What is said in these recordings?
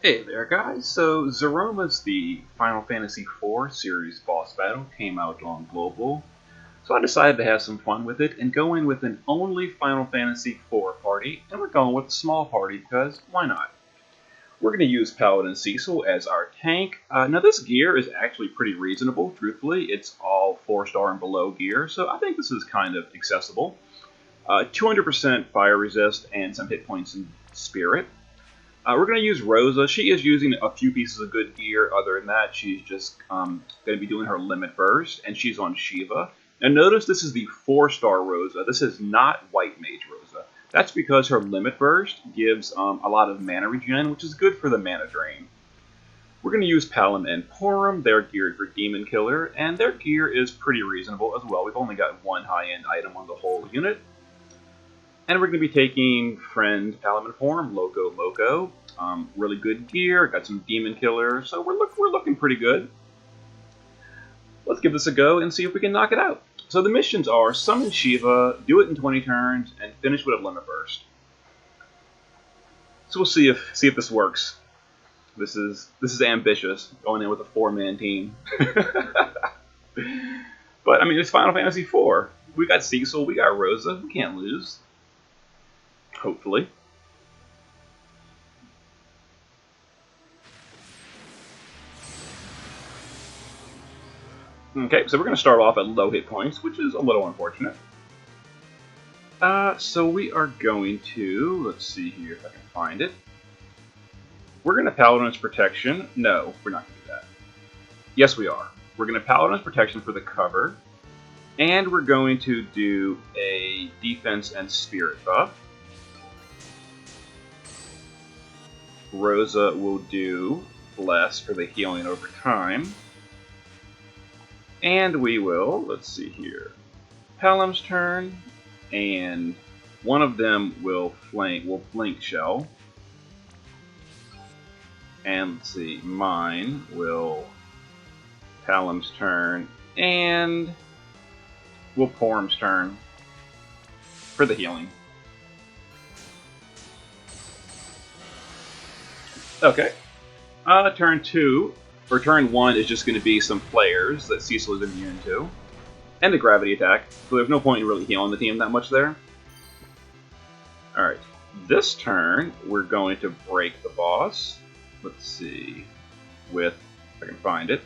Hey there guys, so Zeromus, the Final Fantasy IV series boss battle, came out on Global, so I decided to have some fun with it and go in with an only Final Fantasy IV party, and we're going with a small party because why not? We're going to use Paladin Cecil as our tank. Now this gear is actually pretty reasonable, truthfully. It's all 4-star and below gear, so I think this is kind of accessible. 200% fire resist and some hit points in spirit. We're going to use Rosa. She is using a few pieces of good gear. Other than that, she's just going to be doing her limit burst, and she's on Shiva. Now notice this is the 4-star Rosa. This is not White Mage Rosa. That's because her limit burst gives a lot of mana regen, which is good for the mana drain. We're going to use Palom and Porom. They're geared for Demon Killer, and their gear is pretty reasonable as well. We've only got one high-end item on the whole unit. And we're going to be taking friend Palom and Porom, Loco Moco. Really good gear, got some Demon Killer, so we're looking pretty good. Let's give this a go and see if we can knock it out. So the missions are summon Shiva, do it in 20 turns, and finish with a limit burst. So we'll see if this works. This is ambitious, going in with a 4-man team. But I mean, it's Final Fantasy IV. We got Cecil, we got Rosa, we can't lose. Hopefully. Okay, so we're going to start off at low hit points, which is a little unfortunate. So we are going to, let's see here if I can find it. We're going to Paladin's Protection. No, we're not going to do that. Yes, we are. We're going to Paladin's Protection for the cover. And we're going to do a Defense and Spirit buff. Rosa will do Bless for the healing over time. And we will, let's see here, Palom's turn, and one of them will Blink Shell. And let's see, mine will Palom's turn, and we'll Porom's turn for the healing. Okay. Turn 2, or turn 1 is just going to be some players that Cecil is immune to. And a gravity attack, so there's no point in really healing the team that much there. Alright, this turn, we're going to break the boss. Let's see, if I can find it.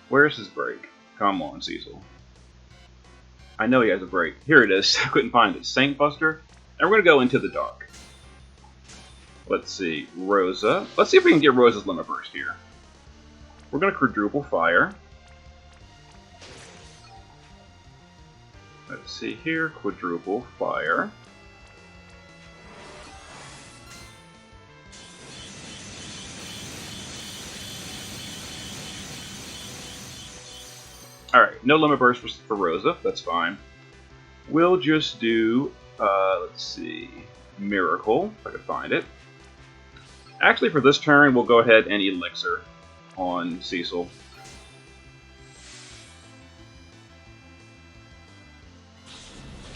Where's his break? Come on, Cecil. I know he has a break. Here it is, I couldn't find it. Saint Buster. And we're going to go into the dark. Let's see, Rosa. Let's see if we can get Rosa's limit burst here. We're going to quadruple fire. Let's see here, quadruple fire. Alright, no limit burst for Rosa, that's fine. We'll just do, let's see, Miracle, if I can find it. Actually, for this turn, we'll go ahead and Elixir on Cecil.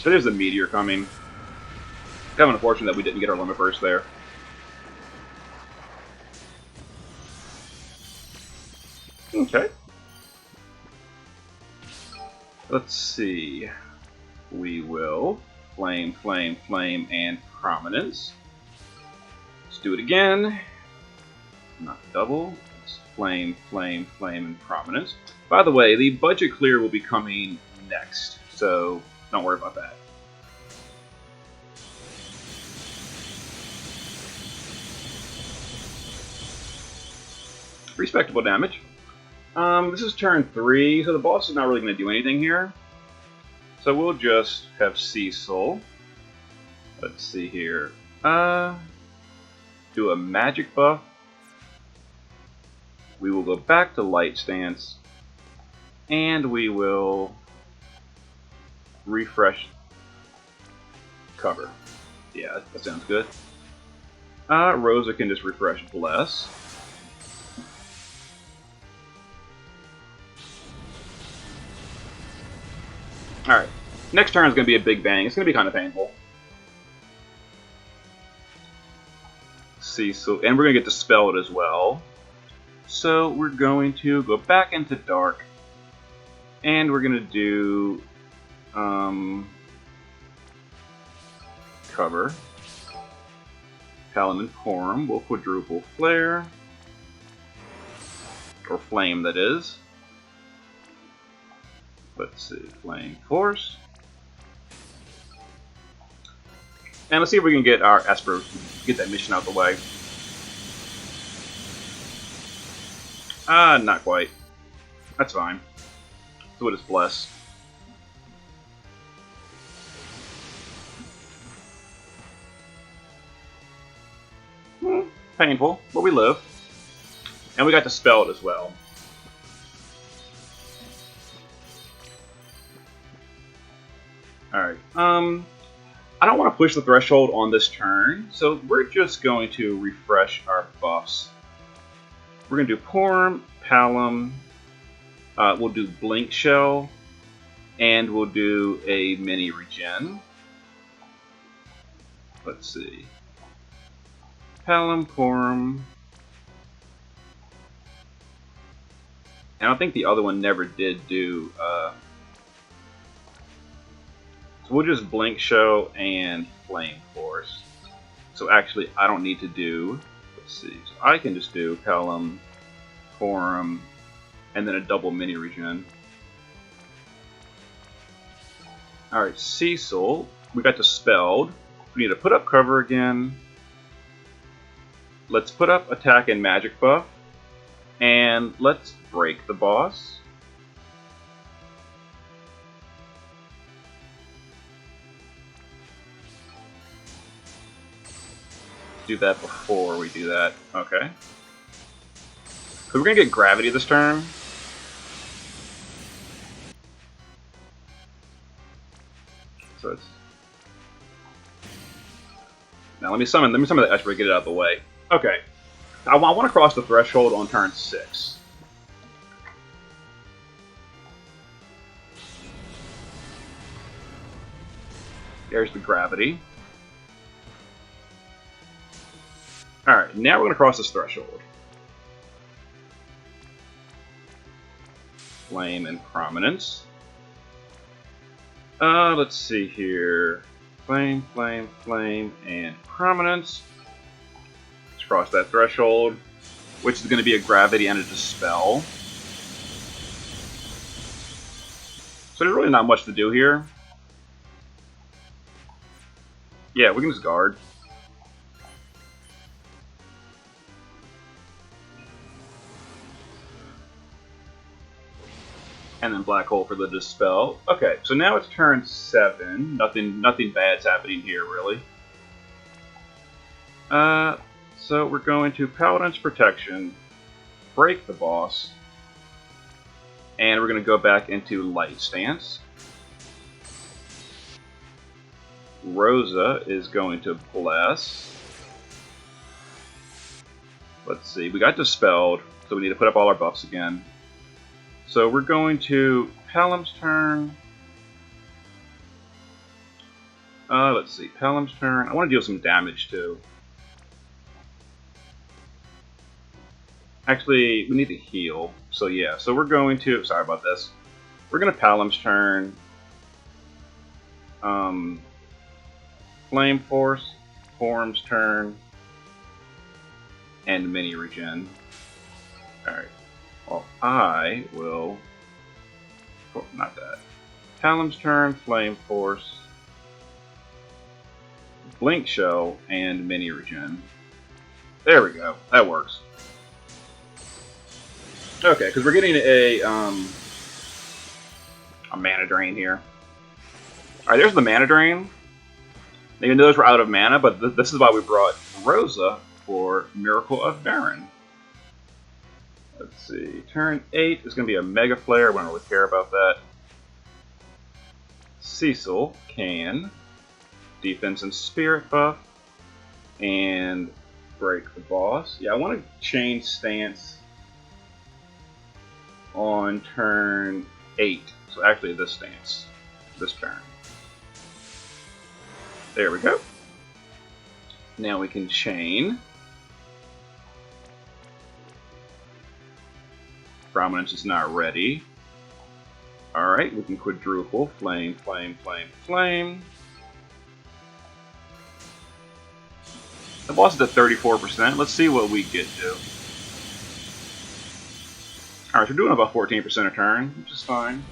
There's a meteor coming. Kind of unfortunate that we didn't get our limit burst there. Okay. Let's see. We will Flame, Flame, Flame, and Prominence. Let's do it again. Not double. It's Flame, Flame, Flame, and Prominence. By the way, the budget clear will be coming next, so don't worry about that. Respectable damage. This is turn 3, so the boss is not really going to do anything here. So we'll just have Cecil. Let's see here. Do a magic buff. We will go back to light stance. And we will refresh cover. Yeah, that sounds good. Rosa can just refresh Bless. Alright, next turn is going to be a big bang. It's going to be kind of painful. Cecil, and we're going to get dispelled as well. So we're going to go back into dark, and we're going to do cover. Palom and Porom will quadruple flare, or flame that is. Let's see, flame force. And let's see if we can get our Esper, get that mission out of the way. Not quite. That's fine. So we'll just bless. Painful, but we live. And we got dispelled as well. Alright, I don't want to push the threshold on this turn, so we're just going to refresh our buffs. We're going to do Porom, Palom, we'll do Blink Shell, and we'll do a mini regen. Let's see. Palom, Porom. And I think the other one never did do, so we'll just Blink Show and Flame Force. So actually, I don't need to do, let's see, so I can just do Palom, Porom, and then a double mini regen. Alright, Cecil, we got dispelled. We need to put up cover again. Let's put up attack and magic buff. And let's break the boss. Do that before we do that. Okay. So we're gonna get gravity this turn. So it's now let me summon the Esper to get it out of the way. Okay. I want to cross the threshold on turn 6. There's the gravity. Alright, now we're going to cross this threshold. Flame and Prominence. Let's see here. Flame, Flame, Flame, and Prominence. Let's cross that threshold, which is going to be a gravity and a dispel. So there's really not much to do here. Yeah, we can just guard. And then black hole for the dispel. Okay, so now it's turn 7. Nothing bad's happening here, really. So we're going to Paladin's Protection, break the boss, and we're going to go back into Light Stance. Rosa is going to bless. Let's see, we got dispelled, so we need to put up all our buffs again. So we're going to Palom's turn. Let's see, Palom's turn. I want to deal some damage too. Actually, we need to heal. So yeah, so we're going to, sorry about this. We're going to Palom's turn. Flame Force, Porom's turn, and mini regen. Alright. Well, I will... Oh, not that. Palom's turn, Flame Force, Blink Shell, and mini regen. There we go. That works. Okay, because we're getting a mana drain here. Alright, there's the mana drain. Now, you notice we're out of mana, but this is why we brought Rosa for Miracle of Baron. Let's see, turn 8 is going to be a Mega Flare. We don't really care about that. Cecil can Defense and Spirit buff and break the boss. Yeah, I want to change stance on turn 8. So actually this stance, this turn. There we go. Now we can chain. Prominence is not ready. Alright, we can quadruple. Flame, flame, flame, flame. The boss is at 34%. Let's see what we get to. Alright, so we're doing about 14% a turn, which is fine.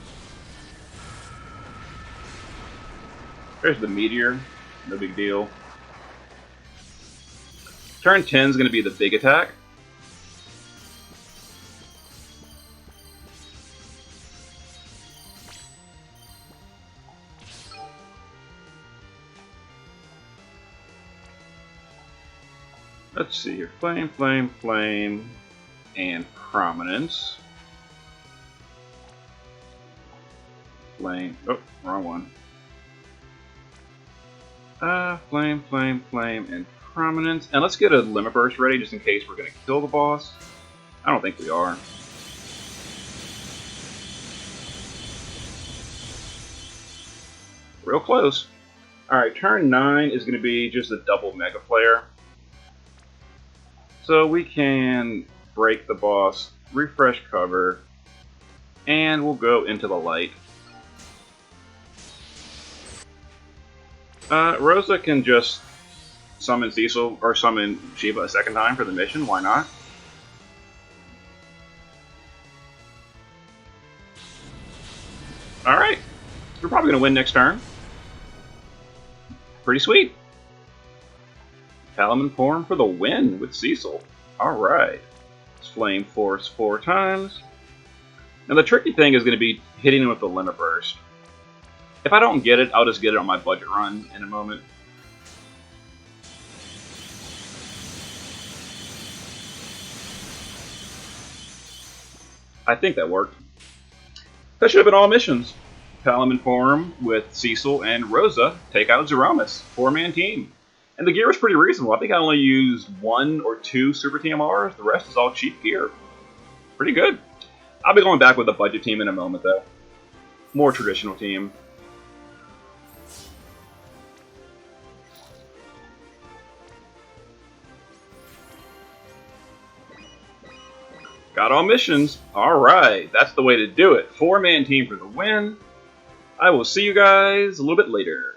There's the meteor. No big deal. Turn 10 is going to be the big attack. Let's see here. Flame, flame, flame, and prominence. Flame. Oh, wrong one. Flame, flame, flame, and prominence. And let's get a limit burst ready just in case we're going to kill the boss. I don't think we are. Real close. Alright, turn 9 is going to be just a double mega player. So we can break the boss, refresh cover, and we'll go into the light. Rosa can just summon Cecil, or summon Shiva a second time for the mission, why not? Alright, we're probably going to win next turn. Pretty sweet. Palom and Porom for the win with Cecil. Alright. Let's Flame Force 4 times. Now the tricky thing is going to be hitting him with the Limit Burst. If I don't get it, I'll just get it on my budget run in a moment. I think that worked. That should have been all missions. Palom and Porom with Cecil and Rosa take out Zeromus, 4-man team. And the gear was pretty reasonable. I think I only used 1 or 2 Super TMRs. The rest is all cheap gear. Pretty good. I'll be going back with a budget team in a moment, though. More traditional team. Got all missions. Alright, that's the way to do it. 4-man team for the win. I will see you guys a little bit later.